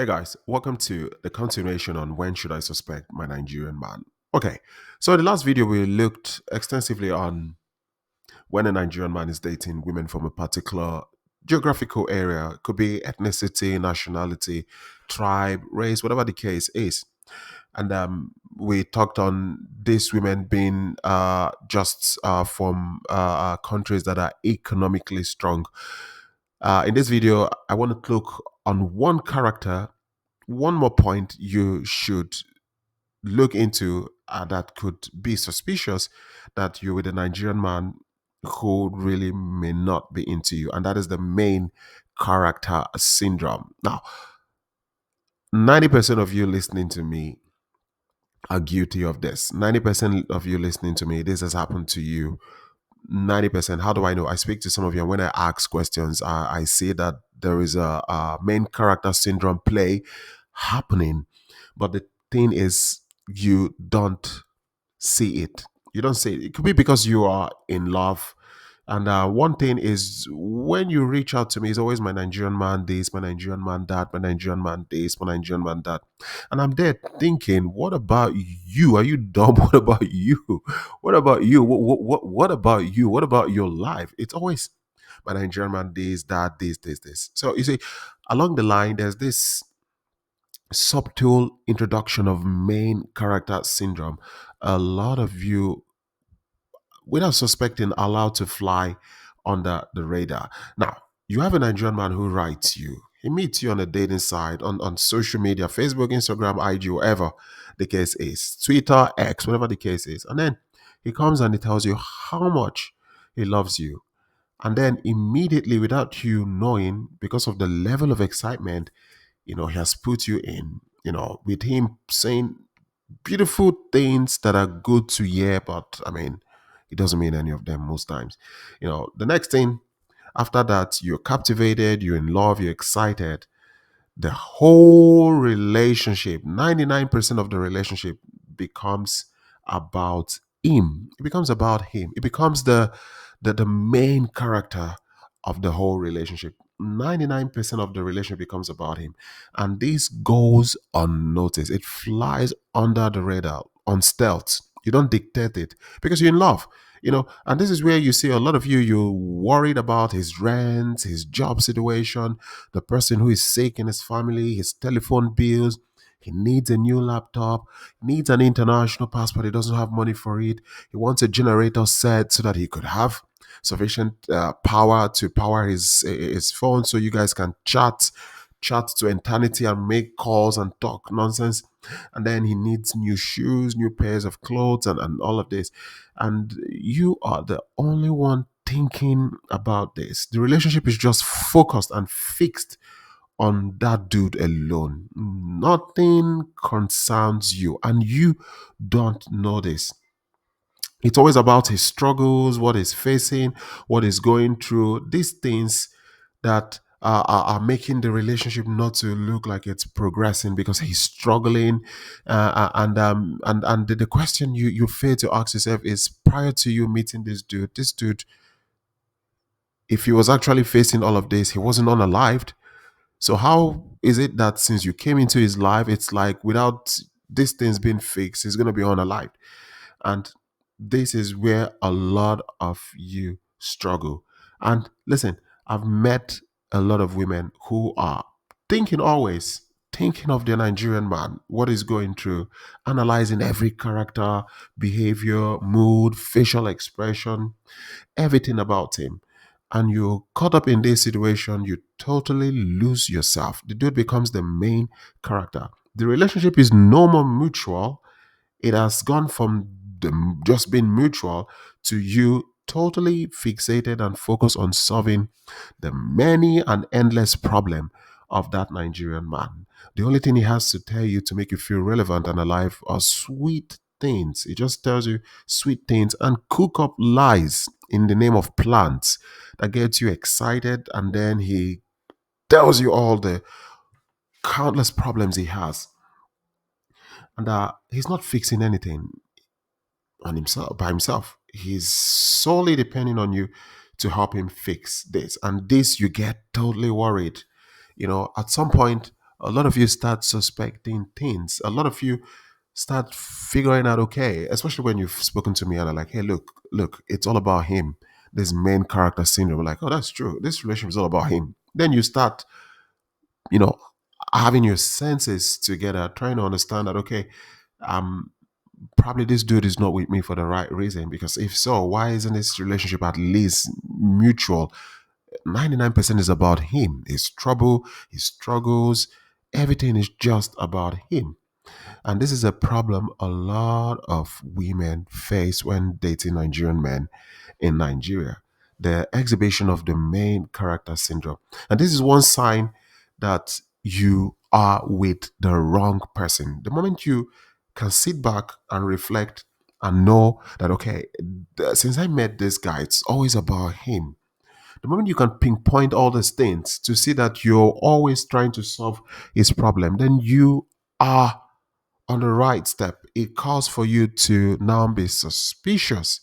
Hey guys, welcome to the continuation on when should I suspect my Nigerian man. Okay, so in the last video we looked extensively on when a Nigerian man is dating women from a particular geographical area. It could be ethnicity, nationality, tribe, race, whatever the case is. And we talked on these women being just from countries that are economically strong. In this video, I want to look on one character, one more point you should look into that could be suspicious that you're with a Nigerian man who really may not be into you, and that is the main character syndrome. Now, 90% of you listening to me are guilty of this. 90% of you listening to me, this has happened to you. 90%. How do I know? I speak to some of you, and when I ask questions, I see that there is a main character syndrome play happening. But the thing is, you don't see it. You don't see it. It could be because you are in love. And one thing is, when you reach out to me, it's always my Nigerian man this, my Nigerian man that, my Nigerian man this, my Nigerian man that. And I'm there thinking, what about you? Are you dumb? What about you? What about you? What about you? What about your life? It's always my Nigerian man this, that, this. So you see, along the line, there's this subtle introduction of main character syndrome. A lot of you, without suspecting, are allowed to fly under the radar. Now, you have a Nigerian man who writes you. He meets you on a dating site, on social media, Facebook, Instagram, IG, whatever the case is, Twitter, X, whatever the case is. And then he comes and he tells you how much he loves you. And then immediately, without you knowing, because of the level of excitement, he has put you in, with him saying beautiful things that are good to hear, but I mean, it doesn't mean any of them most times. The next thing after that, you're captivated, you're in love, you're excited. The whole relationship, 99% of the relationship becomes about him. It becomes about him. It becomes the main character of the whole relationship. 99% of the relationship becomes about him. And this goes unnoticed. It flies under the radar on stealth. You don't dictate it because you're in love. And this is where you see a lot of you're worried about his rent, his job situation, the person who is sick in his family, his telephone bills. He needs a new laptop, needs an international passport. He doesn't have money for it. He wants a generator set so that he could have sufficient power to power his phone so you guys can chat to eternity and make calls and talk nonsense. And then he needs new shoes, new pairs of clothes, and all of this. And you are the only one thinking about this. The relationship is just focused and fixed on that dude alone. Nothing concerns you, and you don't know this. It's always about his struggles, what he's facing, what he's going through, these things that are making the relationship not to look like it's progressing because he's struggling. And the question you fail to ask yourself is, prior to you meeting this dude, if he was actually facing all of this, he wasn't unalived. So how is it that since you came into his life, it's like without these things being fixed, he's gonna be unalived? And this is where a lot of you struggle. And listen, I've met a lot of women who are always thinking of their Nigerian man, what he's going through, analyzing every character, behavior, mood, facial expression, everything about him. And you're caught up in this situation, you totally lose yourself. The dude becomes the main character. The relationship is no more mutual. It has gone from just being mutual to you totally fixated and focused on solving the many and endless problem of that Nigerian man. The only thing he has to tell you to make you feel relevant and alive are sweet things. He just tells you sweet things and cook up lies in the name of plants that gets you excited, and then he tells you all the countless problems he has. And he's not fixing anything on himself by himself. He's solely depending on you to help him fix this. And this, you get totally worried. At some point, A lot of you start suspecting things. A lot of you start figuring out, okay, especially when you've spoken to me and are like, hey, look, it's all about him. This main character syndrome. Like, oh, that's true. This relationship is all about him. Then you start, you know, having your senses together, trying to understand that, okay, um, probably this dude is not with me for the right reason. Because if so, why isn't this relationship at least mutual? 99% is about him, his trouble, his struggles, everything is just about him. And this is a problem a lot of women face when dating Nigerian men in Nigeria. The exhibition of the main character syndrome. And this is one sign that you are with the wrong person. The moment you can sit back and reflect and know that, okay, since I met this guy, it's always about him. The moment you can pinpoint all these things to see that you're always trying to solve his problem, then you are on the right step. It calls for you to now be suspicious.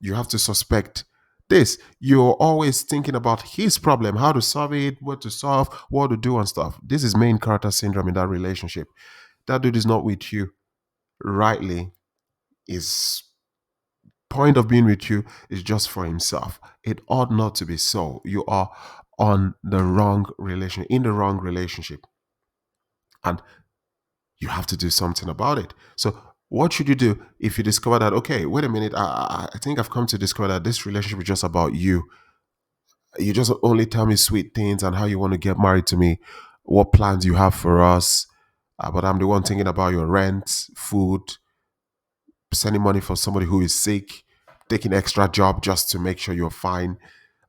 You have to suspect this. You're always thinking about his problem, how to solve it, what to solve, what to do, and stuff. This is main character syndrome in that relationship. That dude is not with you rightly. His point of being with you is just for himself. It ought not to be so. You are on the wrong relation, in the wrong relationship. And you have to do something about it. So, what should you do if you discover that, okay, wait a minute, I think I've come to discover that this relationship is just about you. You just only tell me sweet things and how you want to get married to me, what plans you have for us. But I'm the one thinking about your rent, food, sending money for somebody who is sick, taking extra job just to make sure you're fine,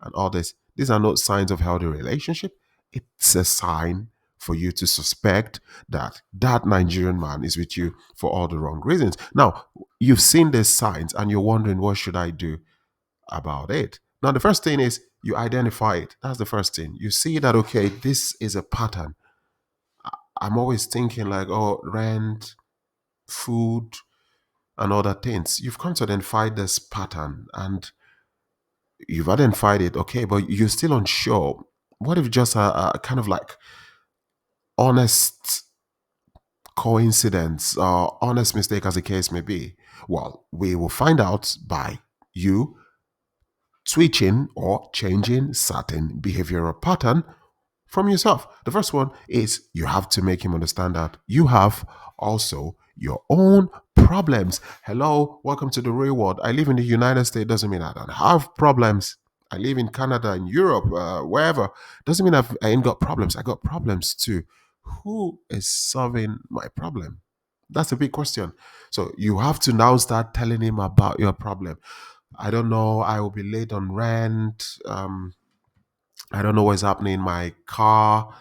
and all this. These are not signs of healthy relationship. It's a sign for you to suspect that that Nigerian man is with you for all the wrong reasons. Now, you've seen these signs and you're wondering, what should I do about it? Now, the first thing is you identify it. That's the first thing. You see that, okay, this is a pattern. I'm always thinking like, oh, rent, food, and other things. You've come to identify this pattern and you've identified it, okay, but you're still unsure. What if just a kind of like honest coincidence or honest mistake, as the case may be? Well, we will find out by you switching or changing certain behavioral pattern from yourself. The first one is you have to make him understand that you have also your own problems. Hello, welcome to the real world. I live in the United States, doesn't mean I don't have problems. I live in Canada, in Europe, wherever. Doesn't mean I ain't got problems. I got problems too. Who is solving my problem? That's a big question. So you have to now start telling him about your problem. I don't know. I will be late on rent. I don't know what's happening in my car.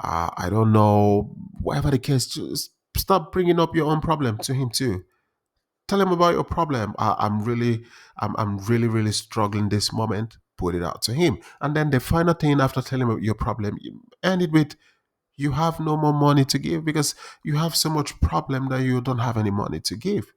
I don't know. Whatever the case, just stop bringing up your own problem to him too. Tell him about your problem. I'm really, really struggling this moment. Put it out to him. And then the final thing after telling him your problem, you end it with, you have no more money to give because you have so much problem that you don't have any money to give.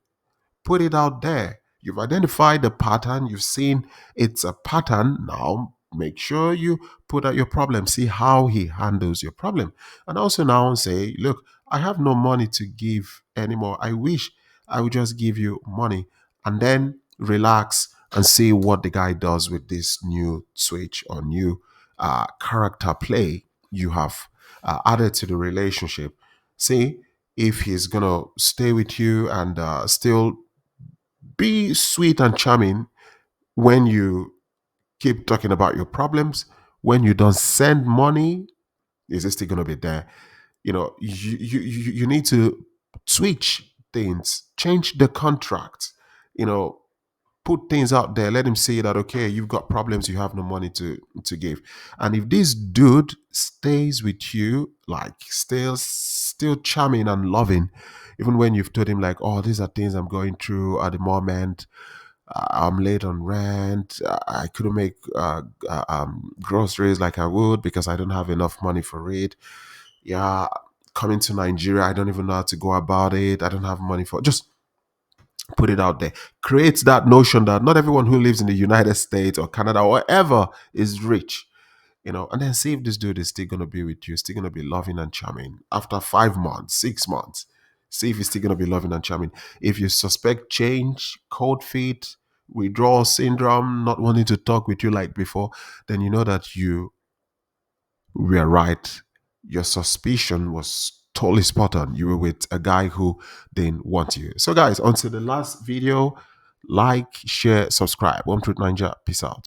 Put it out there. You've identified the pattern, you've seen it's a pattern. Now make sure you put out your problem, see how he handles your problem. And also now say, look, I have no money to give anymore. I wish I would just give you money. And then relax and see what the guy does with this new switch or new character play you have added to the relationship. See if he's gonna stay with you and still be sweet and charming when you keep talking about your problems. When you don't send money, is it still going to be there? You need to switch things, change the contract, you know, put things out there, let him see that, okay, you've got problems, you have no money to give. And if this dude stays with you, like still charming and loving, even when you've told him like, oh, these are things I'm going through at the moment, I'm late on rent. I couldn't make groceries like I would because I don't have enough money for it. Yeah, coming to Nigeria, I don't even know how to go about it. I don't have money for. Just put it out there. Create that notion that not everyone who lives in the United States or Canada or wherever is rich. and then see if this dude is still gonna be with you, still gonna be loving and charming after 5 months, 6 months. See if he's still gonna be loving and charming. If you suspect change, cold feet, withdrawal syndrome, not wanting to talk with you like before, then you know that you were right. Your suspicion was totally spot on. You were with a guy who didn't want you. So, guys, until the last video, like, share, subscribe. One Truth Ninja. Peace out.